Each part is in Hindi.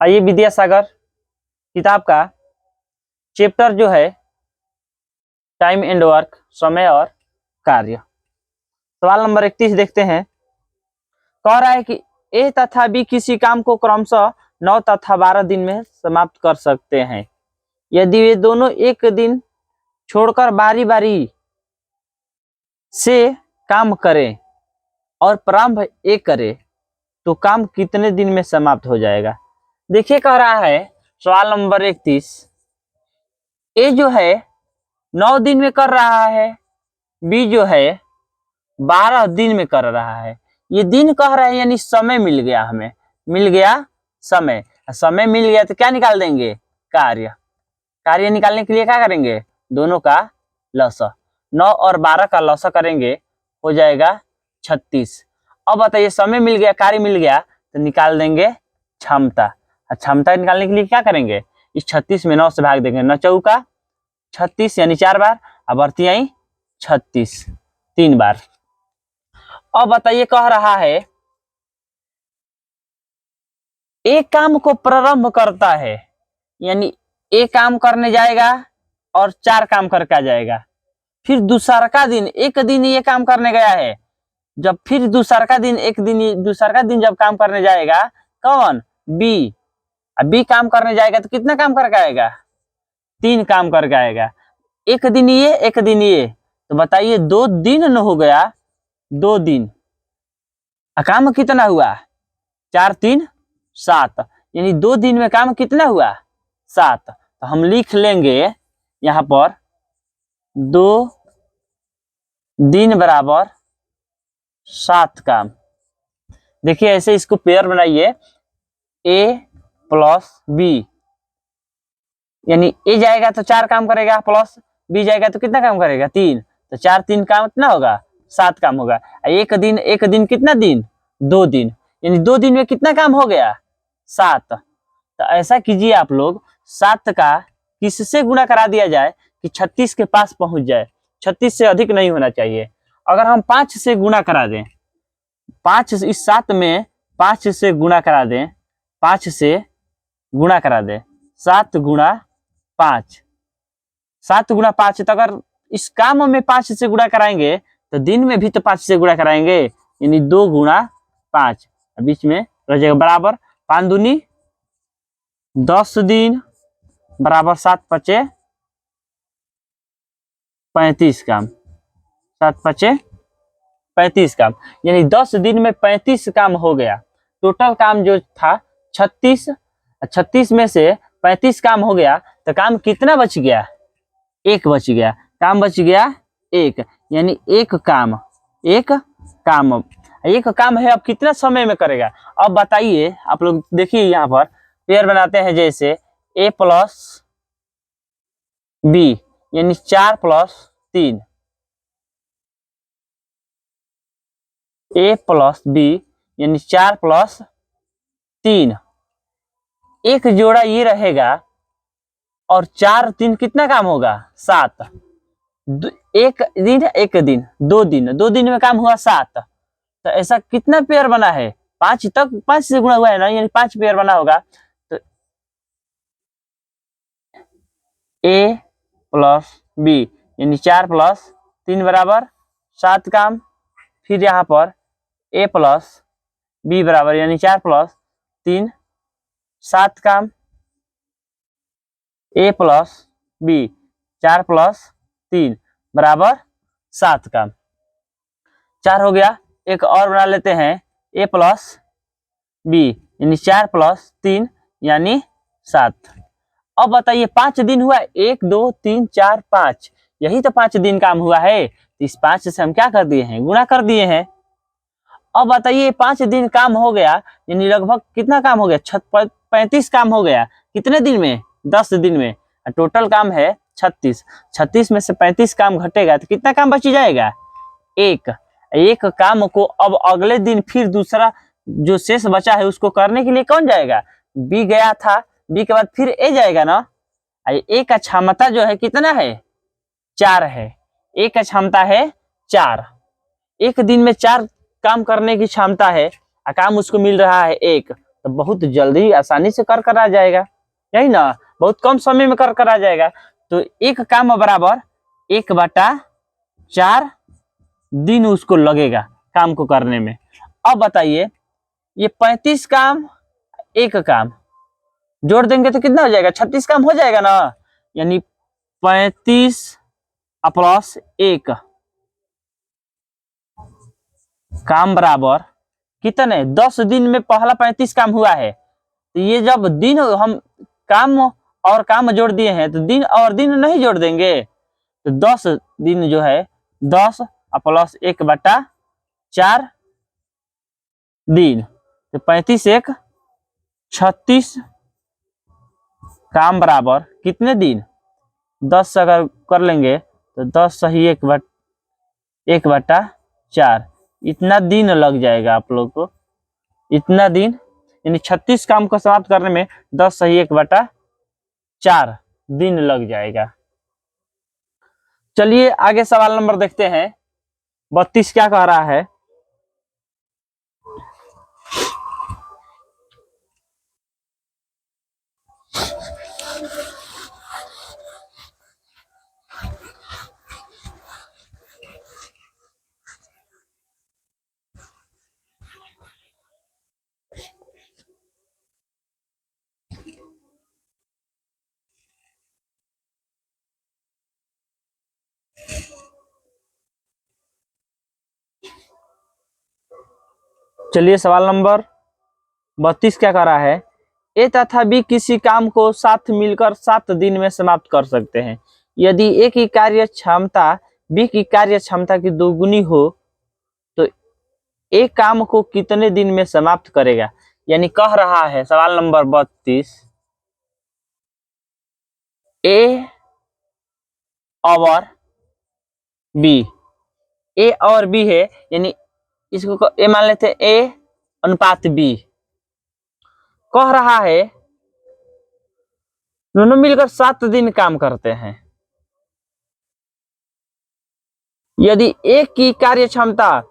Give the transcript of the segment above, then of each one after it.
आइए विद्यासागर किताब का चैप्टर जो है टाइम एंड वर्क, समय और कार्य, सवाल नंबर 31 देखते हैं। कह रहा है कि ए तथा बी किसी काम को क्रमशः 9 तथा 12 दिन में समाप्त कर सकते हैं। यदि वे दोनों एक दिन छोड़कर बारी बारी से काम करें और प्रारंभ ए करे तो काम कितने दिन में समाप्त हो जाएगा। देखिए कह रहा है सवाल नंबर 31, ए जो है 9 दिन में कर रहा है, बी जो है 12 दिन में कर रहा है। ये दिन कह रहा है यानी समय मिल गया, हमें मिल गया समय। समय मिल गया तो क्या निकाल देंगे, कार्य। कार्य निकालने के लिए क्या करेंगे, दोनों का लसा, 9 और 12 का लसा करेंगे, हो जाएगा 36। अब बताइए समय मिल गया, कार्य मिल गया तो निकाल देंगे क्षमता। क्षमता निकालने के लिए क्या करेंगे, इस 36 में 9 से भाग देंगे, 9 चौका 36 यानी 4 बार, अब बढ़ती आई 36 3 बार। अब बताइए कह रहा है एक काम को प्रारंभ करता है, यानी एक काम करने जाएगा और 4 काम करके आ जाएगा। फिर दूसरा दिन एक दिन ये काम करने गया है, जब फिर दूसरा दिन जब काम करने जाएगा, कौन, बी। अब बी काम करने जाएगा तो कितना काम करके आएगा, 3 काम करके आएगा। एक दिन ये तो बताइए 2 दिन न हो गया, 2 दिन। काम कितना हुआ, 4 3 7, यानी 2 दिन में काम कितना हुआ, 7। तो हम लिख लेंगे यहां पर 2 दिन बराबर 7 काम। देखिए ऐसे इसको पेयर बनाइए, ए प्लस बी, यानी ए जाएगा तो 4 काम करेगा, प्लस बी जाएगा तो कितना काम करेगा, 3। तो 4 3 काम कितना होगा, 7 काम होगा। एक दिन कितना दिन, 2 दिन, यानी 2 दिन में कितना काम हो गया, 7। तो ऐसा कीजिए आप लोग, 7 का किससे गुणा करा दिया जाए कि 36 के पास पहुंच जाए, 36 से अधिक नहीं होना चाहिए। अगर हम 5 से गुणा करा दें, 5 इस 7 में 5 से गुणा करा दें, 5 से गुणा करा दें, 7 गुणा 5, 7 गुणा 5। तो अगर इस काम में 5 से गुणा कराएंगे तो दिन में भी तो 5 से गुणा कराएंगे, यानी 2 गुणा 5, बीच में रह जाएगा बराबर 5 दूनी 10 दिन बराबर 7 पचे 35 काम, 7 पचे 35 काम, यानी 10 दिन में 35 काम हो गया। टोटल काम जो था 36 में से 35 काम हो गया, तो काम कितना बच गया, 1 बच गया। काम बच गया 1, यानी एक काम है। अब कितना समय में करेगा, अब बताइए आप लोग। देखिए यहाँ पर पेयर बनाते हैं, जैसे ए प्लस बी यानी 4 प्लस 3, ए प्लस बी यानी 4 प्लस 3, एक जोड़ा ये रहेगा और 4 3 कितना काम होगा, 7। एक दिन 2 दिन में काम हुआ 7। तो ऐसा कितना पेयर बना है, 5 तक 5 से गुणा हुआ है ना, यानी 5 पेयर बना होगा। तो ए प्लस बी यानी 4 प्लस 3 बराबर 7 काम। फिर यहाँ पर ए प्लस बी बराबर यानी 4 प्लस 3 7 काम, ए प्लस बी 4 प्लस 3 बराबर 7 काम। 4 हो गया। एक और बना लेते हैं, ए प्लस बी यानी 4 प्लस 3 यानी 7। अब बताइए 5 दिन हुआ, 1 2 3 4 5, यही तो 5 दिन काम हुआ है। इस 5 से हम क्या कर दिए हैं, गुणा कर दिए हैं। अब बताइए 5 दिन काम हो गया, यानी लगभग कितना काम हो गया, 35 काम हो गया। कितने दिन में, 10 दिन में। टोटल काम है 36 में से 35 काम घटेगा तो कितना काम बच जाएगा, 1 काम को अब अगले दिन फिर दूसरा जो शेष बचा है उसको करने के लिए कौन जाएगा, बी गया था, बी के बाद फिर ए जाएगा ना। ए का क्षमता जो है कितना है, 4 है। ए का क्षमता है 4, एक दिन में 4 काम करने की क्षमता है, काम उसको मिल रहा है 1। तो बहुत जल्दी आसानी से कर आ जाएगा, यही ना, बहुत कम समय में कर आ जाएगा। तो एक काम बराबर 1/4 दिन उसको लगेगा काम को करने में। अब बताइए ये 35 काम एक काम जोड़ देंगे तो कितना हो जाएगा, 36 काम हो जाएगा ना। यानी 35 प्लस 1 काम बराबर कितने, 10 दिन में पहला 35 काम हुआ है। तो ये जब दिन हम काम और काम जोड़ दिए हैं तो दिन और दिन नहीं जोड़ देंगे, तो 10 दिन जो है 10 प्लस 1/4 दिन, तो 35 1 36 काम बराबर कितने दिन, 10 अगर कर लेंगे तो 10 सही 1/4 इतना दिन लग जाएगा आप लोग को, इतना दिन, यानी 36 काम को समाप्त करने में 10 सही 1/4 दिन लग जाएगा। चलिए आगे सवाल नंबर देखते हैं। 32 क्या कह रहा है, चलिए सवाल नंबर 32 क्या कह रहा है, ए तथा बी किसी काम को साथ मिलकर 7 दिन में समाप्त कर सकते हैं। यदि ए की कार्य क्षमता बी की कार्य क्षमता की दोगुनी हो तो ए काम को कितने दिन में समाप्त करेगा। यानी कह रहा है सवाल नंबर 32, ए और बी, ए और बी है, यानी इसको ए मान लेते हैं ए अनुपात बी। कह रहा है दोनों मिलकर 7 दिन काम करते हैं। यदि ए की कार्य क्षमता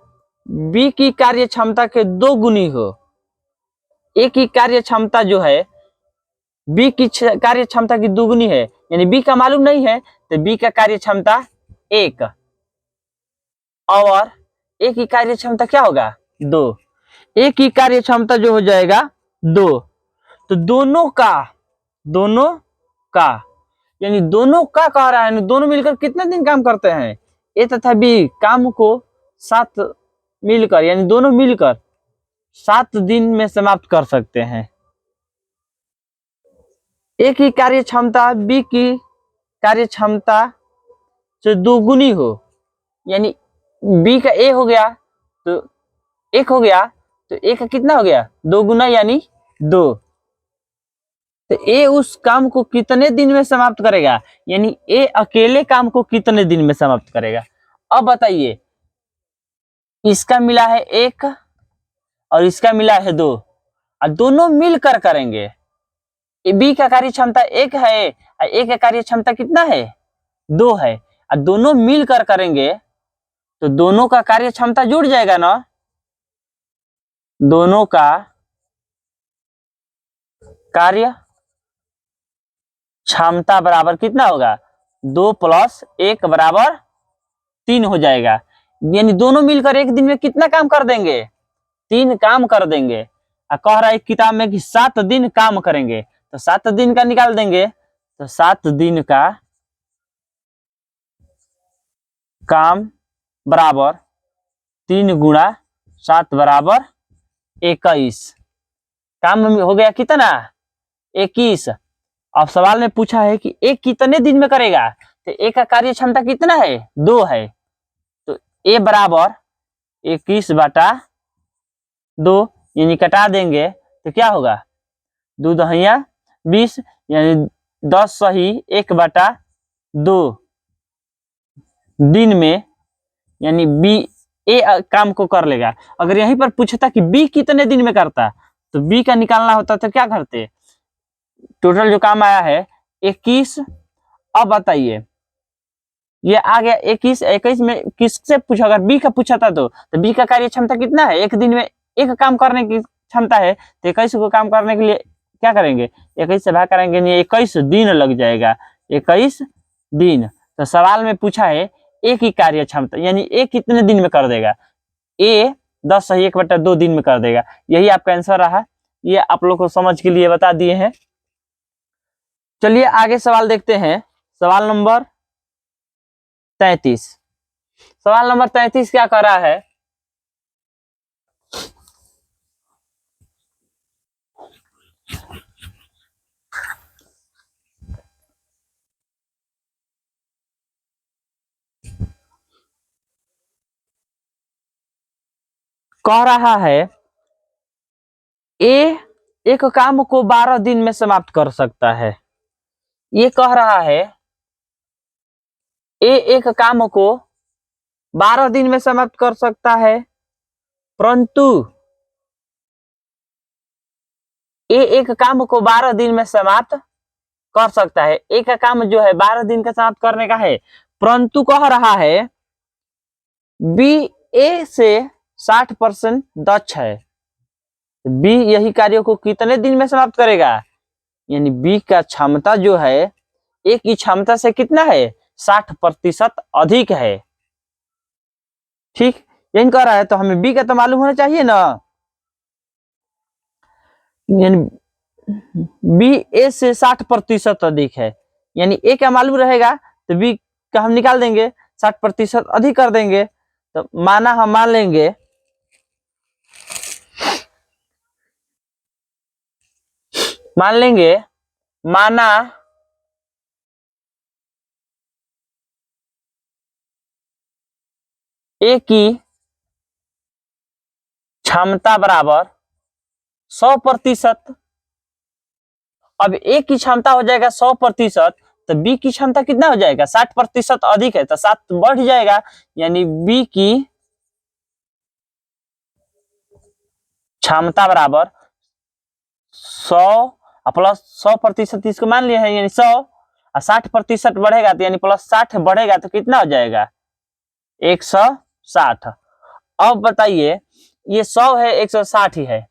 बी की कार्य क्षमता के 2 गुनी हो, ए की कार्य क्षमता जो है बी की कार्य क्षमता की दोगुनी है, यानी बी का मालूम नहीं है तो बी का कार्य क्षमता 1 और ए की कार्य क्षमता क्या होगा 2, ए की कार्य क्षमता जो हो जाएगा 2, तो दोनों का यानी दोनों का कह रहा है, दोनों मिलकर कितने दिन काम करते हैं, ए तथा बी काम को 7 मिलकर यानी दोनों मिलकर 7 दिन में समाप्त कर सकते हैं। ए की कार्य क्षमता बी की कार्य क्षमता से 2 गुनी हो, यानी बी का ए हो गया तो 1 हो गया, तो ए का कितना हो गया 2 गुना यानी 2, तो ए उस काम को कितने दिन में समाप्त करेगा, यानी ए अकेले काम को कितने दिन में समाप्त करेगा। अब बताइए इसका मिला है 1 और इसका मिला है 2 और दोनों मिलकर करेंगे। बी का कार्य क्षमता 1 है और ए का कार्य क्षमता कितना है 2 है और दोनों मिलकर करेंगे तो दोनों का कार्य क्षमता जुड़ जाएगा ना, दोनों का कार्य क्षमता बराबर कितना होगा 2 + 1 = 3 हो जाएगा। यानी दोनों मिलकर एक दिन में कितना काम कर देंगे 3 काम कर देंगे। और कह रहा है किताब में कि 7 दिन काम करेंगे, तो 7 दिन का निकाल देंगे, तो 7 दिन का काम बराबर 3 × 7 = 21। काम हो गया कितना 21। अब सवाल में पूछा है कि ए कितने दिन में करेगा, तो ए का कार्य क्षमता कितना है 2 है, तो ए बराबर 21/2 यानी कटा देंगे तो क्या होगा 2 × 20 यानी 10 सही 1/2 दिन में, यानी बी ए काम को कर लेगा। अगर यहीं पर पूछता कि बी कितने दिन में करता तो बी का निकालना होता तो क्या करते, टोटल जो काम आया है 21। अब बताइए ये आ गया 21 में किससे पूछा, अगर बी का पूछा था तो बी का कार्य क्षमता कितना है, एक दिन में एक काम करने की क्षमता है तो 21 को काम करने के लिए क्या करेंगे, 21 से भाग करेंगे, नहीं 21 दिन लग जाएगा, 21 दिन। तो सवाल में पूछा है ए की कार्य क्षमता, यानी ए कितने दिन में कर देगा, ए 10 सही 1/2 दिन में कर देगा। यही आपका आंसर रहा, ये आप लोग को समझ के लिए बता दिए हैं। चलिए आगे सवाल देखते हैं। सवाल नंबर 33। सवाल नंबर 33 क्या कर रहा है, कह रहा है ए एक काम को 12 दिन में समाप्त कर सकता है। ये कह रहा है ए एक काम को 12 दिन में समाप्त कर सकता है, परंतु ए एक काम को 12 दिन में समाप्त कर सकता है। एक का काम जो है 12 दिन का समाप्त करने का है, परंतु कह रहा है बी ए से 60% दक्ष है। बी यही कार्यों को कितने दिन में समाप्त करेगा, यानी बी का क्षमता जो है ए की क्षमता से कितना है, 60% अधिक है। ठीक, यही कह रहा है, तो हमें बी का तो मालूम होना चाहिए ना, यानी बी ए से 60% अधिक है, यानी ए का मालूम रहेगा तो बी का हम निकाल देंगे, 60% अधिक कर देंगे। तो माना हम मान लेंगे माना ए की क्षमता बराबर 100%। अब ए की क्षमता हो जाएगा 100%, तो बी की क्षमता कितना हो जाएगा, 60% अधिक है, तो 7 बढ़ जाएगा, यानी बी की क्षमता बराबर 100 प्लस 100%, इसको मान लिया है, यानी 100 और 60% बढ़ेगा तो यानी प्लस 60 बढ़ेगा तो कितना हो जाएगा, 160। अब बताइए ये 100 है 160 ही है,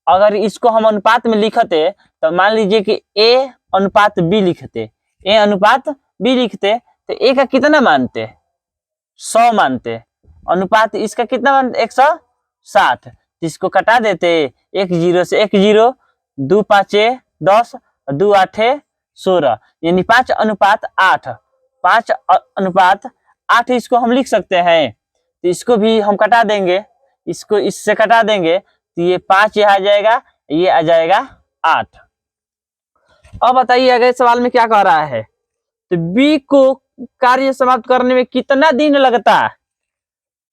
अगर इसको हम अनुपात में लिखते तो मान लीजिए कि ए अनुपात बी लिखते, ए अनुपात बी लिखते तो ए का कितना मानते, 100 मानते, अनुपात इसका कितना मानते 160, इसको कटा देते, 1 0 से 1 0, 2 5 10, 2 8 16, यानी 5:8, 5:8 इसको हम लिख सकते हैं। तो इसको भी हम कटा देंगे, इसको इससे कटा देंगे तो ये 5 यहाँ आ जाएगा, ये आ जाएगा 8। अब बताइए अगले सवाल में क्या कह रहा है, तो बी को कार्य समाप्त करने में कितना दिन लगता है,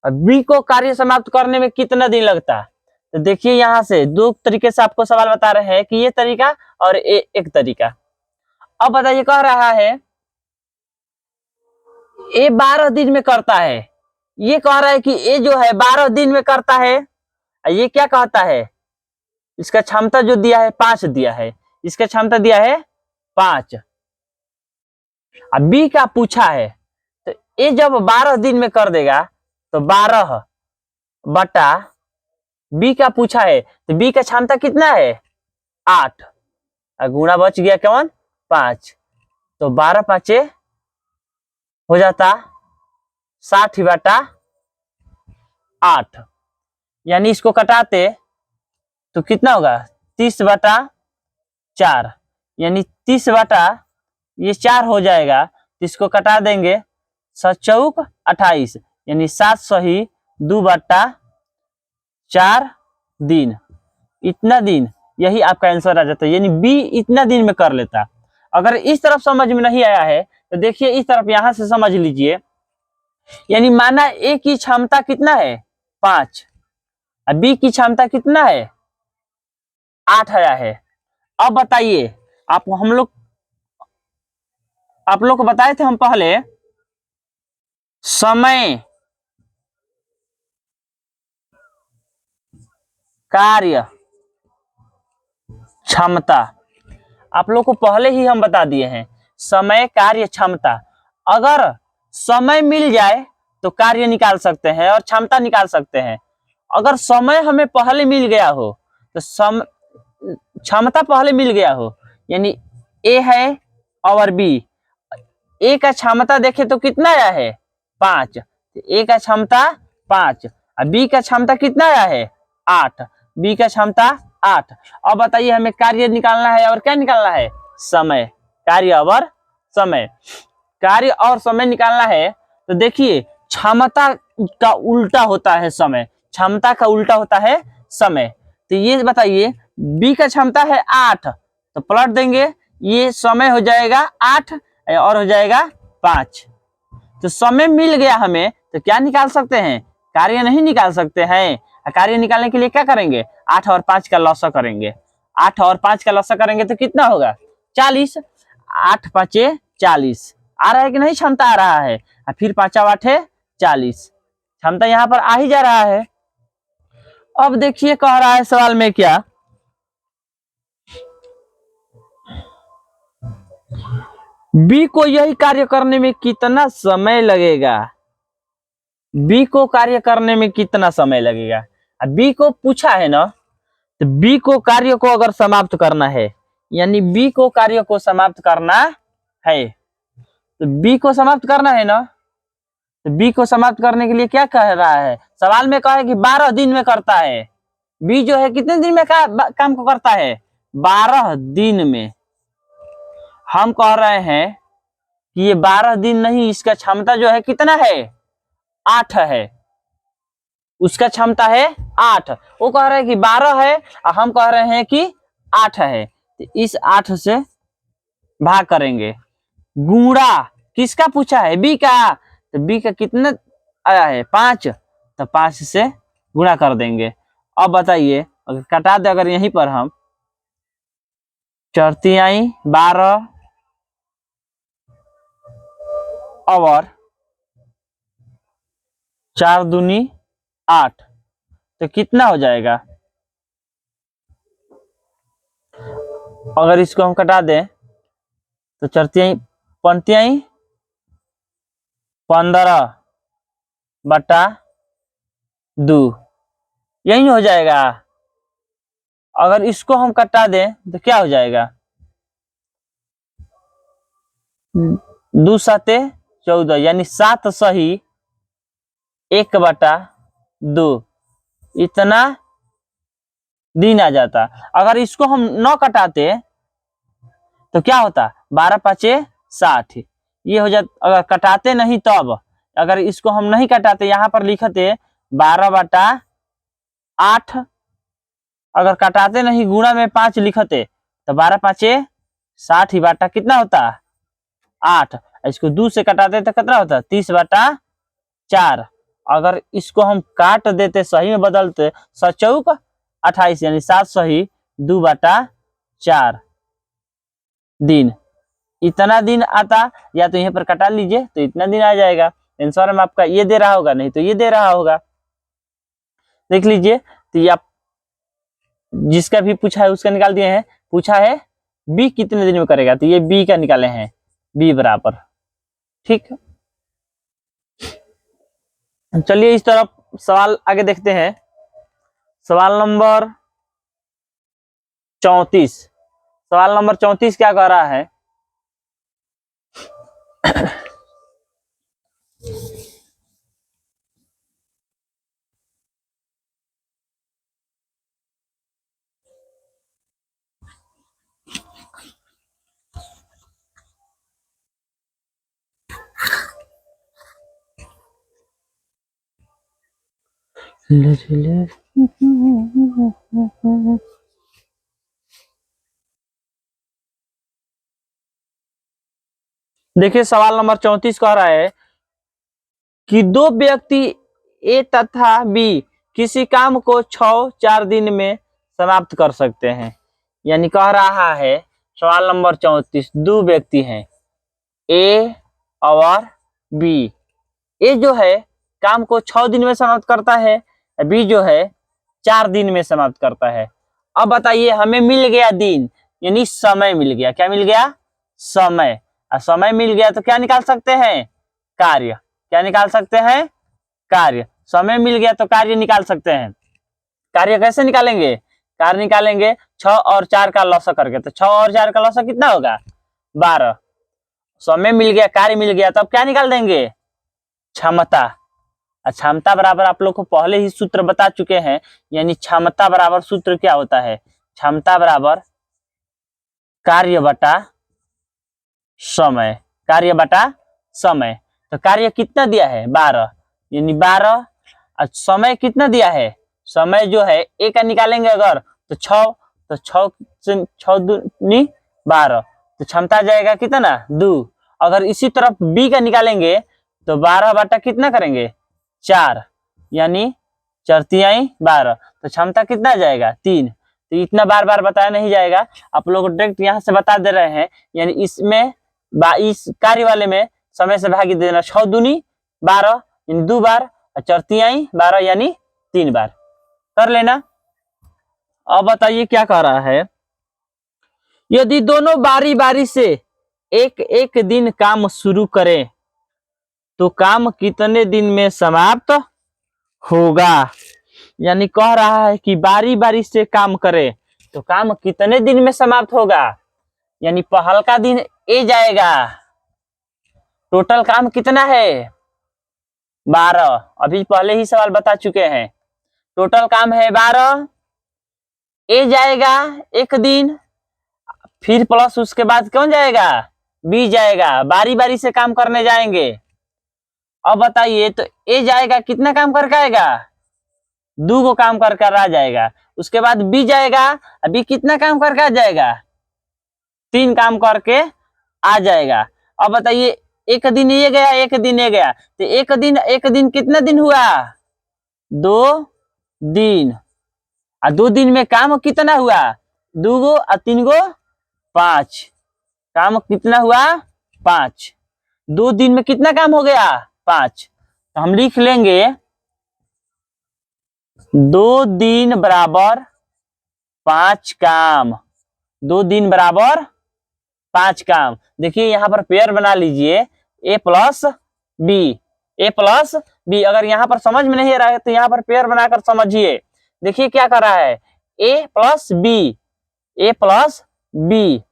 बी को कार्य समाप्त करने में कितना दिन लगता है। तो देखिए यहाँ से दो तरीके से आपको सवाल बता रहे हैं कि ये तरीका और एक तरीका। अब बताइए कह रहा है ए 12 दिन में करता है, ये कह रहा है कि ए जो है 12 दिन में करता है, ये क्या कहता है, इसका क्षमता जो दिया है 5 दिया है, इसका क्षमता दिया है 5। अब बी का पूछा है, तो ए जब 12 दिन में कर देगा तो 12 बटा बी का पूछा है, तो बी का क्षमता कितना है 8, गुणा बच गया कौन 5, तो 12 5 हो जाता 60/8, यानी इसको कटाते तो कितना होगा 30/4, यानी 30 ये 4 हो जाएगा, तो इसको कटा देंगे 7 चौक 28, यानी 7 सही 2/4 दिन, इतना दिन, यही आपका आंसर आ जाता है, यानी बी इतना दिन में कर लेता। अगर इस तरफ समझ में नहीं आया है तो देखिए इस तरफ यहां से समझ लीजिए, यानी माना ए की क्षमता कितना है 5, बी की क्षमता कितना है 8 आया है। अब बताइए आप लोग को बताए थे हम पहले समय कार्य क्षमता, आप लोग को पहले ही हम बता दिए हैं समय कार्य क्षमता, अगर समय मिल जाए तो कार्य निकाल सकते हैं और क्षमता निकाल सकते हैं। अगर समय हमें पहले मिल गया हो तो क्षमता पहले मिल गया हो, यानी ए है और बी। ए का क्षमता देखे तो कितना आया है 5, ए का क्षमता 5 और बी का क्षमता कितना आया है 8, बी का क्षमता 8। अब बताइए हमें कार्य निकालना है और क्या निकालना है समय, कार्य और समय। कार्य और समय निकालना है तो देखिए क्षमता का उल्टा होता है समय, क्षमता का उल्टा होता है समय। तो ये बताइए बी का क्षमता है 8 तो पलट देंगे, ये समय हो जाएगा 8 और हो जाएगा 5। तो समय मिल गया हमें तो क्या निकाल सकते हैं, कार्य नहीं निकाल सकते हैं। कार्य निकालने के लिए क्या करेंगे 8 और 5 का लॉसा करेंगे, 8 और 5 का लॉसा करेंगे तो कितना होगा 40, 8 5 40 आ रहा है कि नहीं, क्षमता आ रहा है, और फिर 5 8 40, क्षमता यहाँ पर आ ही जा रहा है। अब देखिए कह रहा है सवाल में क्या, बी को यही कार्य करने में कितना समय लगेगा, बी को कार्य करने में कितना समय लगेगा। बी को पूछा है ना, तो बी को कार्य को अगर समाप्त करना है, यानी बी को कार्य को समाप्त करना है, तो बी को समाप्त करना है ना, तो बी को समाप्त करने के लिए क्या कह रहा है, सवाल में कहा है कि 12 दिन में करता है। बी जो है कितने दिन में काम को करता है 12 दिन में। हम कह रहे हैं कि ये 12 दिन नहीं, इसका क्षमता जो है कितना है 8 है, उसका क्षमता है 8। वो कह रहे हैं कि 12 है और हम कह रहे हैं कि 8 है, तो इस 8 से भाग करेंगे। गुणा किसका पूछा है बी का, तो बी का कितना आया है 5, तो 5 से गुणा कर देंगे। अब बताइए अगर कटा दे, अगर यहीं पर हम 4 तिहाई 12 और 4 दूनी 8 तो कितना हो जाएगा, अगर इसको हम कटा दें तो 4 तिहाई 15 बटा 2 यही हो जाएगा। अगर इसको हम कटा दें तो क्या हो जाएगा 2 7 14, यानी 7 सही 1 बटा 2 इतना दिन आ जाता। अगर इसको हम न कटाते तो क्या होता 12 5 60, ये हो जाता। अगर कटाते नहीं तब, अगर इसको हम नहीं कटाते यहाँ पर लिखते 12 बटा 8, अगर कटाते नहीं गुणा में 5 लिखते तो 12 5 60 ही बाटा कितना होता 8, इसको 2 से कटाते तो कितना होता 30 बटा 4। अगर इसको हम काट देते सही में बदलते 7 चौक 28, यानी 7 सही 2 बटा 4 दिन, इतना दिन आता। या तो यहीं पर कटा लीजिए तो इतना दिन आ जाएगा। आंसर में आपका ये दे रहा होगा, नहीं तो ये दे रहा होगा, देख लीजिए। तो ये आप जिसका भी पूछा है उसका निकाल दिए हैं। पूछा है बी कितने दिन में करेगा, तो ये बी का निकाले हैं, बी बराबर। ठीक, चलिए इस तरफ सवाल आगे देखते हैं। सवाल नंबर 34, सवाल नंबर 34 क्या कह रहा है, देखिए सवाल नंबर 34 कह रहा है कि 2 व्यक्ति ए तथा बी किसी काम को 6-4 दिन में समाप्त कर सकते हैं। यानी कह रहा है सवाल नंबर 34, 2 व्यक्ति हैं ए और बी। ए जो है काम को 6 दिन में समाप्त करता है, बी जो है 4 दिन में समाप्त करता है। अब बताइए हमें मिल गया दिन, यानी समय मिल गया। क्या मिल गया समय, और समय मिल गया तो क्या निकाल सकते हैं कार्य। क्या निकाल सकते हैं कार्य, समय मिल गया तो कार्य निकाल सकते हैं। कार्य कैसे निकालेंगे, कार्य निकालेंगे 6 और 4 का लॉस करके, तो 6 और 4 का लॉस कितना होगा 12। समय मिल गया, कार्य मिल गया, तो अब क्या निकाल देंगे क्षमता। क्षमता बराबर आप लोग को पहले ही सूत्र बता चुके हैं, यानी क्षमता बराबर सूत्र क्या होता है, क्षमता बराबर कार्य बटा समय, कार्य बटा समय। तो कार्य कितना दिया है 12, यानी 12, और समय कितना दिया है, समय जो है ए का निकालेंगे अगर तो 6, तो 6 से 6 दूनी 12, तो क्षमता जाएगा कितना 2। अगर इसी तरफ बी का निकालेंगे तो 12 बटा कितना करेंगे 4, यानी 4 तिहाई 12, तो क्षमता कितना जाएगा 3। तो इतना बार बार बताया नहीं जाएगा, आप लोग डायरेक्ट यहाँ से बता दे रहे हैं, यानी इसमें इस कार्य वाले में समय से भागी देना, 6 दूनी 12 यानी 2 बार, और 4 तिहाई 12 यानी 3 बार कर लेना। अब बताइए क्या कह रहा है, यदि दोनों बारी बारी से एक एक दिन काम शुरू करें तो काम कितने दिन में समाप्त होगा। यानी कह रहा है कि बारी बारी से काम करे तो काम कितने दिन में समाप्त होगा, यानी पहल का दिन ए जाएगा, टोटल काम कितना है 12, अभी पहले ही सवाल बता चुके हैं, टोटल काम है 12, ए जाएगा एक दिन, फिर प्लस उसके बाद कौन जाएगा बी जाएगा, बारी बारी से काम करने जाएंगे। अब बताइए तो ए जाएगा कितना काम करके आएगा 2 को काम करके आ जाएगा, उसके बाद बी जाएगा, अभी कितना काम करके आ जाएगा 3 काम करके आ जाएगा। अब बताइए एक दिन ये गया एक दिन ये गया, तो एक दिन कितना दिन हुआ 2 दिन, और 2 दिन में काम कितना हुआ 2 गो और 3 गो 5, काम कितना हुआ 5, 2 दिन में कितना काम हो गया 5, तो हम लिख लेंगे 2 दिन बराबर 5 काम, 2 दिन बराबर 5 काम। देखिए यहाँ पर पेयर बना लीजिए ए प्लस बी, ए प्लस बी, अगर यहाँ पर समझ में नहीं आ रहा है तो यहाँ पर पेयर बनाकर समझिए। देखिए क्या कर रहा है ए प्लस बी, ए प्लस बी,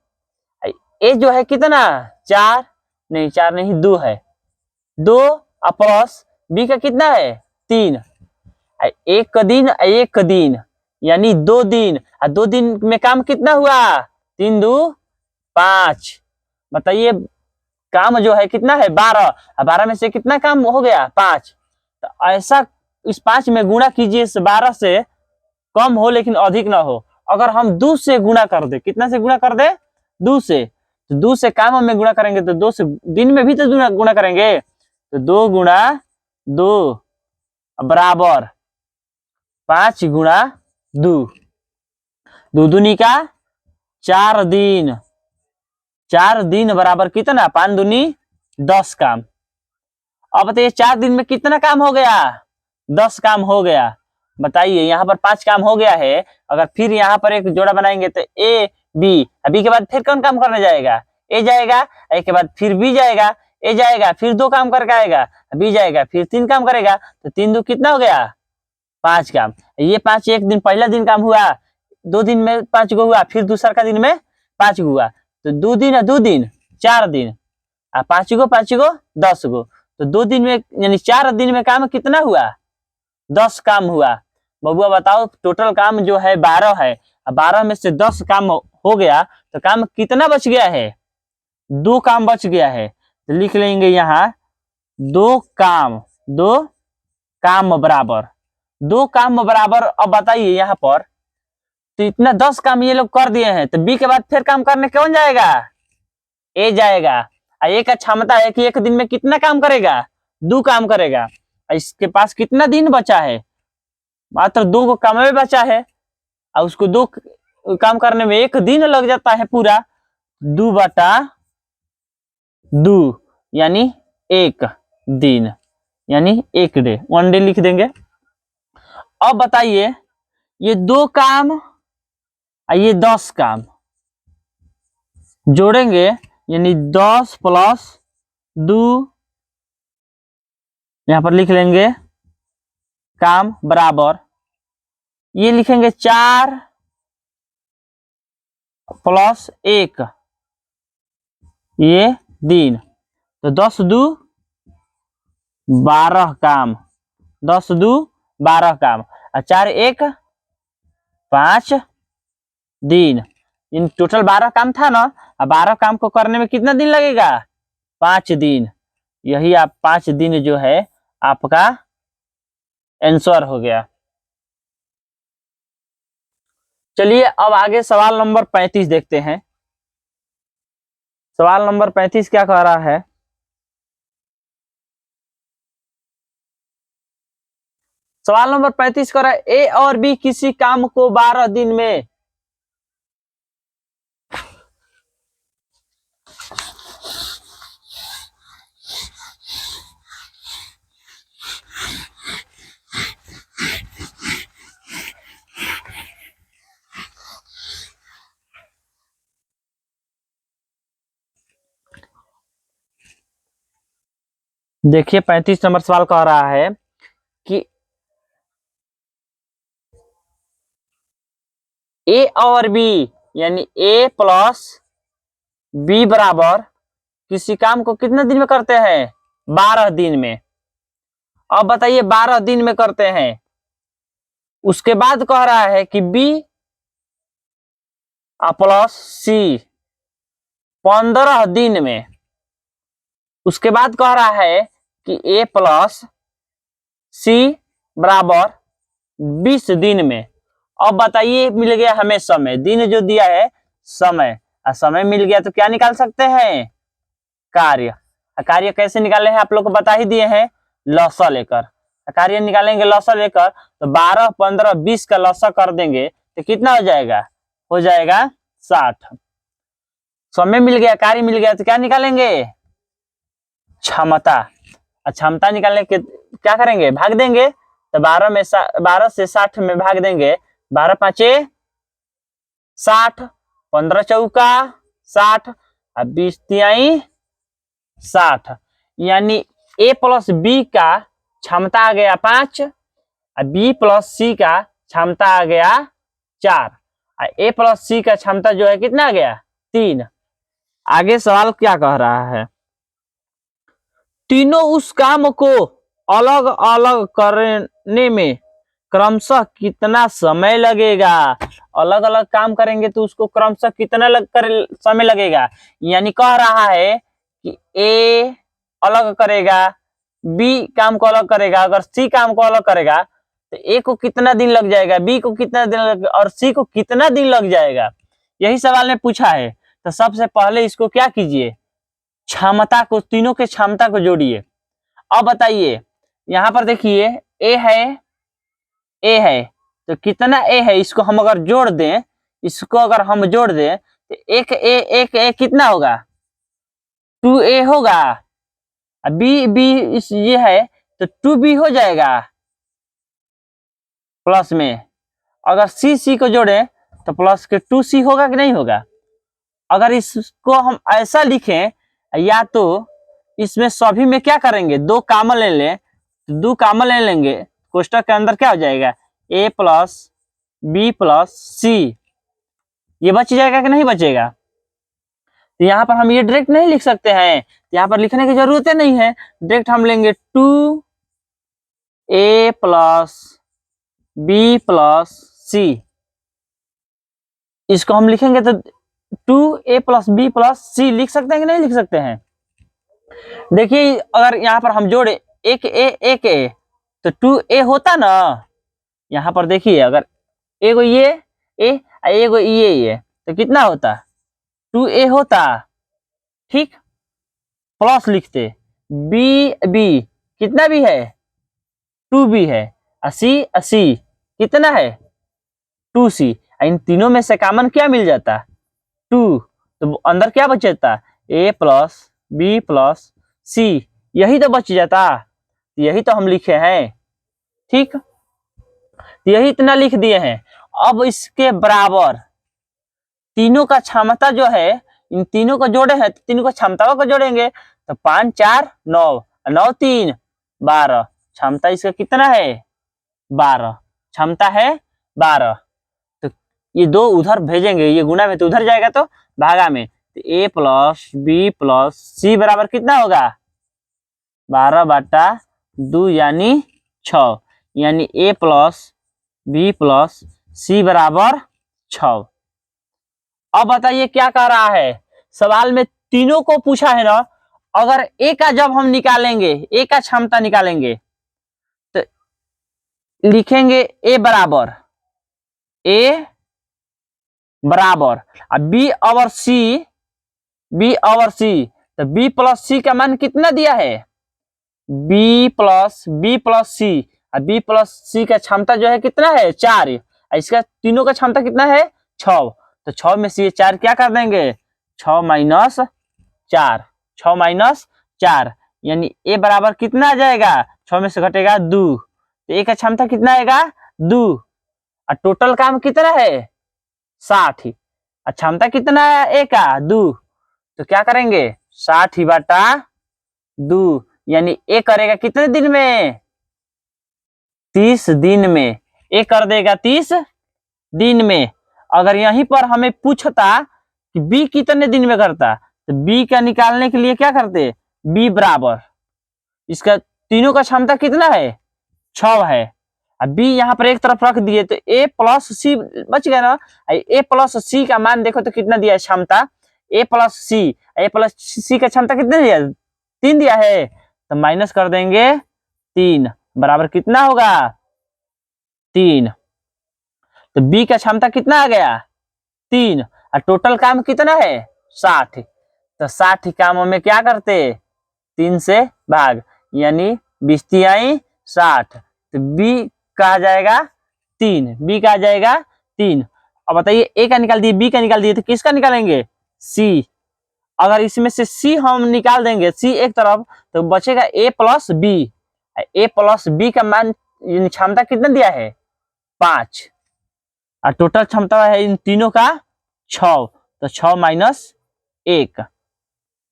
ए जो है कितना 4 नहीं 2 है, 2 और प्लस बी का कितना है 3, एक दिन यानी 2 दिन, और 2 दिन में काम कितना हुआ 3 2 5, बताइए काम जो है कितना है 12, और 12 में से कितना काम हो गया 5, तो ऐसा इस 5 में गुणा कीजिए, इस 12 से कम हो लेकिन अधिक ना हो। अगर हम 2 से गुणा कर दे, कितना से गुणा कर दे 2 से, तो 2 से काम में गुणा करेंगे तो 2 से दिन में भी तो गुणा करेंगे, तो 2 गुणा 2 बराबर 5 गुणा 2, 2 दूनी का 4 दिन, 4 दिन बराबर कितना 5 दूनी 10 काम। अब बताइए 4 दिन में कितना काम हो गया 10 काम हो गया। बताइए यहाँ पर 5 काम हो गया है, अगर फिर यहाँ पर एक जोड़ा बनाएंगे तो ए बी, बी के बाद फिर कौन काम करने जाएगा ए जाएगा, ए के बाद फिर बी जाएगा, ए जाएगा फिर 2 काम करके आएगा, बी जाएगा फिर 3 काम करेगा, तो 3 2 कितना हो गया 5 काम। ये 5 एक दिन पहला दिन काम हुआ, 2 दिन में 5 गो हुआ, फिर दूसरा का दिन में 5 गो हुआ, तो 2 दिन और 2 दिन 4 दिन, 5 गो 10 गो, तो 2 दिन में यानी 4 दिन में काम कितना हुआ 10 काम हुआ। बबुआ बताओ टोटल काम जो है 12 है, 12 में से 10 काम हो गया तो काम कितना बच गया है 2 काम बच गया है, तो लिख लेंगे यहाँ 2 काम बराबर 2 काम बराबर। अब बताइए यहाँ पर तो इतना 10 काम ये लोग कर दिए हैं, तो बी के बाद फिर काम करने कौन जाएगा ए जाएगा, ए का क्षमता है कि एक दिन में कितना काम करेगा 2 काम करेगा, इसके पास कितना दिन बचा है मात्र 2 को काम में बचा है, और उसको 2 काम करने में 1 दिन लग जाता है पूरा, 2 बटा 2 यानी 1 दिन, यानी 1 डे 1 डे लिख देंगे। अब बताइए ये 2 काम और ये 10 काम जोड़ेंगे, यानी 10 प्लस 2, यहां पर लिख लेंगे काम बराबर, ये लिखेंगे 4 प्लस 1 ये दिन, तो 10 दू 12 काम, 10 दू 12 काम और 4 1 5 दिन। इन टोटल 12 काम था ना, और 12 काम को करने में कितना दिन लगेगा? 5 दिन। यही आप 5 दिन जो है आपका आंसर हो गया। चलिए अब आगे सवाल नंबर 35 देखते हैं। सवाल नंबर 35 क्या कह रहा है? सवाल नंबर 35 कह रहा है ए और बी किसी काम को 12 दिन में देखिए 35 नंबर सवाल कह रहा है कि ए और बी यानी ए प्लस बी बराबर किसी काम को कितने दिन में करते हैं? 12 दिन में। अब बताइए 12 दिन में करते हैं। उसके बाद कह रहा है कि बी प्लस सी 15 दिन में। उसके बाद कह रहा है कि ए प्लस सी बराबर 20 दिन में। अब बताइए मिल गया हमें समय, दिन जो दिया है समय, और समय मिल गया तो क्या निकाल सकते हैं? कार्य। कार्य कैसे निकाले हैं आप लोग को बता ही दिए हैं, लसा लेकर। कार्य निकालेंगे लसा लेकर, तो 12 15 20 का लसा कर देंगे तो कितना हो जाएगा? हो जाएगा 60। समय मिल गया, कार्य मिल गया, तो क्या निकालेंगे? क्षमता। क्षमता निकालने के क्या करेंगे? भाग देंगे। तो 12 से 60 में भाग देंगे। 12 पांचे 60, 15 चौका 60 और 20 तिहाई 60। यानी ए प्लस बी का क्षमता आ गया 5 और बी प्लस सी का क्षमता आ गया 4 और ए प्लस सी का क्षमता जो है कितना आ गया? 3। आगे सवाल क्या कह रहा है? तीनों उस काम को अलग अलग करने में क्रमशः कितना समय लगेगा? अलग अलग काम करेंगे तो उसको क्रमशः कितना समय लगेगा? यानी कह रहा है कि ए अलग करेगा, बी काम को अलग करेगा, अगर सी काम को अलग करेगा तो ए को कितना दिन लग जाएगा, बी को कितना दिन लग और सी को कितना दिन लग जाएगा? यही सवाल ने पूछा है। तो सबसे पहले इसको क्या कीजिए? क्षमता को, तीनों के क्षमता को जोड़िए। अब बताइए यहां पर देखिए ए है तो कितना ए है? इसको हम अगर जोड़ दें, इसको अगर हम जोड़ दें तो एक ए कितना होगा? 2a होगा। बी ये है तो 2b हो जाएगा प्लस में। अगर सी को जोड़े तो प्लस के 2c होगा कि नहीं होगा? अगर इसको हम ऐसा लिखें, या तो इसमें सभी में क्या करेंगे? 2 कॉमन ले लें, तो 2 कॉमन ले लेंगे, कोष्टक के अंदर क्या हो जाएगा? a प्लस बी प्लस सी, ये बच जाएगा कि नहीं बचेगा? तो यहाँ पर हम ये डायरेक्ट नहीं लिख सकते हैं, यहाँ पर लिखने की जरूरत नहीं है। डायरेक्ट हम लेंगे 2a प्लस बी प्लस सी, इसको हम लिखेंगे तो 2a प्लस बी प्लस सी लिख सकते हैं कि नहीं लिख सकते हैं? देखिए अगर यहाँ पर हम जोड़े एक ए तो 2a होता ना। यहाँ पर देखिए अगर एगो ये एगो ये तो कितना होता? 2a होता। ठीक, प्लस लिखते बी कितना भी है? 2b है। सी कितना है? 2c। इन तीनों में से कॉमन क्या मिल जाता? 2। तो अंदर क्या बचता? a प्लस बी प्लस सी, यही तो बच जाता। यही तो हम लिखे हैं। ठीक, यही इतना लिख दिए हैं। अब इसके बराबर तीनों का क्षमता जो है, इन तीनों को जोड़े हैं तो तीनों का क्षमताओं को जोड़ेंगे तो 5 4 9 9 3 12, क्षमता इसका कितना है? 12, क्षमता है 12। तो ये 2 उधर भेजेंगे, ये गुना में तो उधर जाएगा तो भागा में, तो a प्लस बी प्लस सी बराबर कितना होगा 12/2 यानी 6, यानी a प्लस बी प्लस सी बराबर 6। अब बताइए क्या कह रहा है, सवाल में तीनों को पूछा है ना, अगर a का जब हम निकालेंगे, a का क्षमता निकालेंगे तो लिखेंगे a बराबर अब b और c, तो b प्लस सी का मान कितना दिया है b प्लस सी, और b प्लस सी का क्षमता जो है कितना है 4, इसका तीनों का क्षमता कितना है 6, तो 6 में से ये 4 क्या कर देंगे 6 माइनस 4 यानी a बराबर कितना आ जाएगा 6 में से घटेगा 2, तो a का क्षमता कितना आएगा 2, और टोटल काम कितना है 60 ही, और क्षमता कितना है a का 2, तो क्या करेंगे 60/2 यानी a करेगा कितने दिन में 30 दिन में, a कर देगा 30 दिन में। अगर यहीं पर हमें पूछता कि b कितने दिन में करता, तो b का निकालने के लिए क्या करते b बराबर, इसका तीनों का क्षमता कितना है 6 है, अब b यहाँ पर एक तरफ रख दिए तो a प्लस सी बच गया ना, a प्लस सी का मान देखो तो कितना दिया है क्षमता a प्लस सी का क्षमता कितना दिया 3 दिया है, तो माइनस कर देंगे 3 बराबर कितना होगा 3, तो b का क्षमता कितना आ गया 3, और टोटल काम कितना है 60, तो 60 कामों में क्या करते 3 से भाग, यानी 20 तिहाई 60, तो b का आ जाएगा 3। अब बताइए a का निकाल दिए b का निकाल दिए, तो किसका निकालेंगे c, अगर इसमें से c हम निकाल देंगे c एक तरफ, तो बचेगा a प्लस बी का मान क्षमता कितना दिया है 5, और टोटल क्षमता है इन तीनों का 6, तो 6 माइनस 1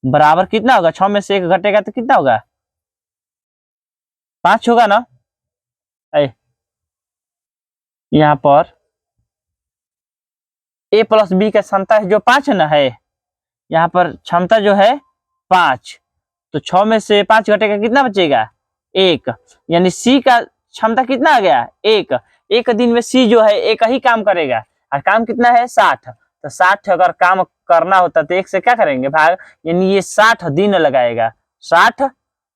बराबर कितना होगा, 6 में से 1 घटेगा तो कितना होगा 5 होगा ना। यहाँ पर a प्लस बी का क्षमता है जो 5 है ना, है यहाँ पर क्षमता जो है 5, तो 6 में से 5 घटेगा कितना बचेगा 1, यानी c का क्षमता कितना आ गया 1, एक दिन में c जो है एक ही काम करेगा, और काम कितना है 60, तो 60 अगर काम करना होता तो 1 से क्या करेंगे भाग, यानी ये 60 दिन लगाएगा 60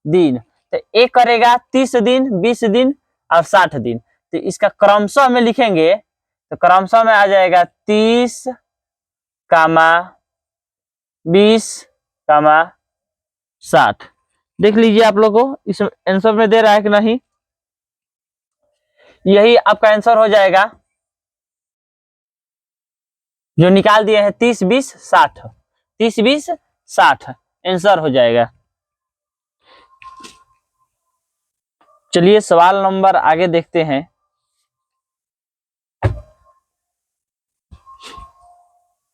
दिन, तो एक करेगा 30 दिन 20 दिन और 60 दिन, तो इसका क्रमशः में लिखेंगे तो क्रमशः में आ जाएगा 30, 20, 60। देख लीजिए आप लोगों को इस आंसर में दे रहा है कि नहीं, यही आपका आंसर हो जाएगा जो निकाल दिए हैं 30, 20, 60 आंसर हो जाएगा। चलिए सवाल नंबर आगे देखते हैं।